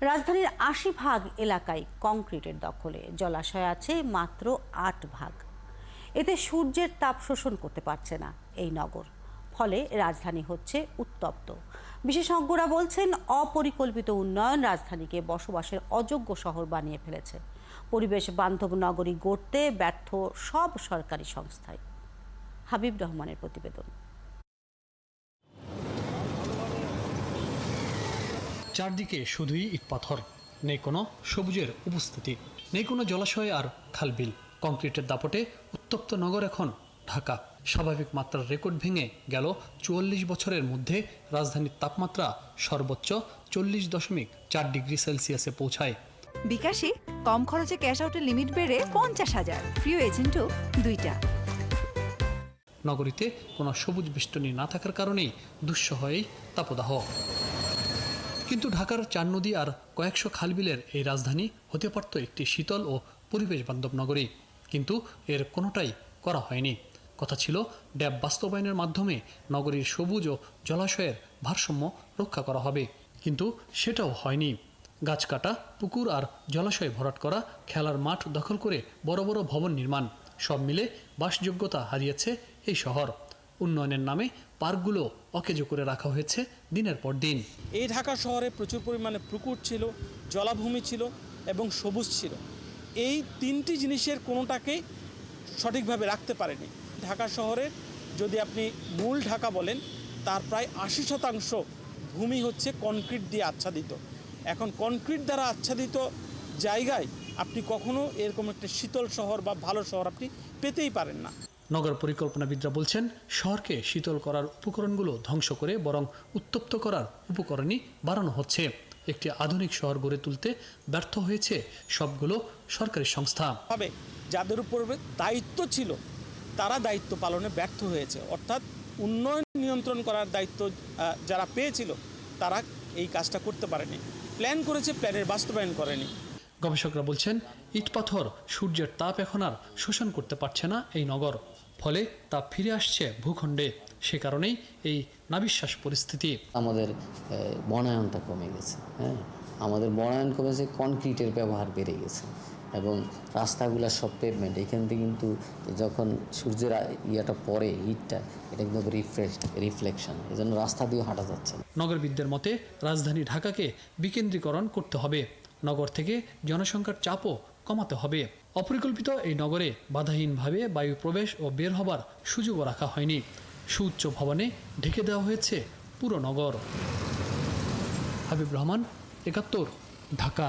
রাজধানীর ৮০% এলাকায় কংক্রিটের দখলে, জলাশয় আছে মাত্র ৮%। এতে সূর্যের তাপ শোষণ করতে পারছে না এই নগর, ফলে রাজধানী হচ্ছে উত্তপ্ত। বিশেষজ্ঞরা বলছেন, অপরিকল্পিত উন্নয়ন রাজধানীকে বসবাসের অযোগ্য শহর বানিয়ে ফেলেছে। পরিবেশ বান্ধব নগরী গড়তে ব্যর্থ সব সরকারি সংস্থায়। হাবিব রহমানের প্রতিবেদন। চারদিকে শুধুই ইটপাথর, নেই কোনো সবুজের উপস্থিতি, নেই কোনো জলাশয় আর খালবিল। কংক্রিটের দাপটে উত্তপ্ত নগর এখন ঢাকা। স্বাভাবিক মাত্রার রেকর্ড ভেঙে গেল ৪৪ বছরের মধ্যে রাজধানীর তাপমাত্রা সর্বোচ্চ 40.4 ডিগ্রি সেলসিয়াসে পৌঁছায়। বিকাশে কম খরচে ক্যাশ আউটের লিমিট বেড়ে 50,000, প্রিয় এজেন্টও 2টা। নগরীতে কোনো সবুজ বেষ্টনী না থাকার কারণেই দুঃসহ এই তাপদাহ। কিন্তু ঢাকার ৪ নদী আর কয়েকশো খালবিলের এই রাজধানী হতে পারত একটি শীতল ও পরিবেশ বান্ধব নগরী, কিন্তু এর কোনোটাই করা হয়নি। কথা ছিল ড্যাব বাস্তবায়নের মাধ্যমে নগরীর সবুজ ও জলাশয়ের ভারসাম্য রক্ষা করা হবে, কিন্তু সেটাও হয়নি। গাছ কাটা, পুকুর আর জলাশয় ভরাট করা, খেলার মাঠ দখল করে বড় বড় ভবন নির্মাণ, সব মিলে বাসযোগ্যতা হারিয়েছে এই শহর। উন্নয়নের নামে পার্কগুলো অকেজো করে রাখা হয়েছে দিনের পর দিন। এই ঢাকা শহরে প্রচুর পরিমাণে পুকুর ছিল, জলাভূমি ছিল এবং সবুজ ছিল। এই তিনটি জিনিসের কোনোটাকেই সঠিকভাবে রাখতে পারেনি। ঢাকা শহরের যদি আপনি মূল ঢাকা বলেন, তার প্রায় ৮০% ভূমি হচ্ছে কনক্রিট দিয়ে আচ্ছাদিত। এখন কনক্রিট দ্বারা আচ্ছাদিত জায়গায় আপনি কখনো এরকম একটা শীতল শহর বা ভালো শহর আপনি পেতেই পারেন না। নগর পরিকল্পনাবিদরা বলছেন, শহরকে শীতল করার উপকরণগুলো ধ্বংস করে বরং উত্তপ্ত করার উপকরণই বাড়ানো হচ্ছে। একটি আধুনিক শহর গড়ে তুলতে ব্যর্থ হয়েছে সবগুলো সরকারি সংস্থা। তবে যাদের উপর দায়িত্ব ছিল তারা দায়িত্ব পালনে ব্যর্থ হয়েছে, অর্থাৎ উন্নয়ন নিয়ন্ত্রণ করার দায়িত্ব যারা পেয়েছিল তারা এই কাজটা করতে পারেনি। প্ল্যান করেছে, প্ল্যানের বাস্তবায়ন করেনি। গবেষকরা বলছেন, ইটপাথর সূর্যের তাপ এখন আর শোষণ করতে পারছে না এই নগর, ফলে তাপ ফিরে আসছে ভূখণ্ডে। সে কারণেই এই নাবিশ্বাস পরিস্থিতি। আমাদের বনায়নটা কমে গেছে, আমাদের বনায়ন কমেছে, কনক্রিটের ব্যবহার বেড়ে গেছে এবং রাস্তাগুলো সব পেভমেন্ট। এখান থেকে কিন্তু যখন সূর্যের ইয়েটা পড়ে, হিটটা, এটা কিন্তু রিফ্লেকশন, এই জন্য রাস্তা দিয়ে হাঁটা যাচ্ছে না। নগরবিদদের মতে রাজধানী ঢাকাকে বিকেন্দ্রীকরণ করতে হবে, নগর থেকে জনসংখ্যার চাপও কমাতে হবে। অপরিকল্পিত এই নগরে বাধাহীনভাবে বায়ু প্রবেশ ও বের হবার সুযোগও রাখা হয়নি। সুউচ্চ ভবনে ঢেকে দেওয়া হয়েছে পুরো নগর। হাবিব রহমান, ৭১, ঢাকা।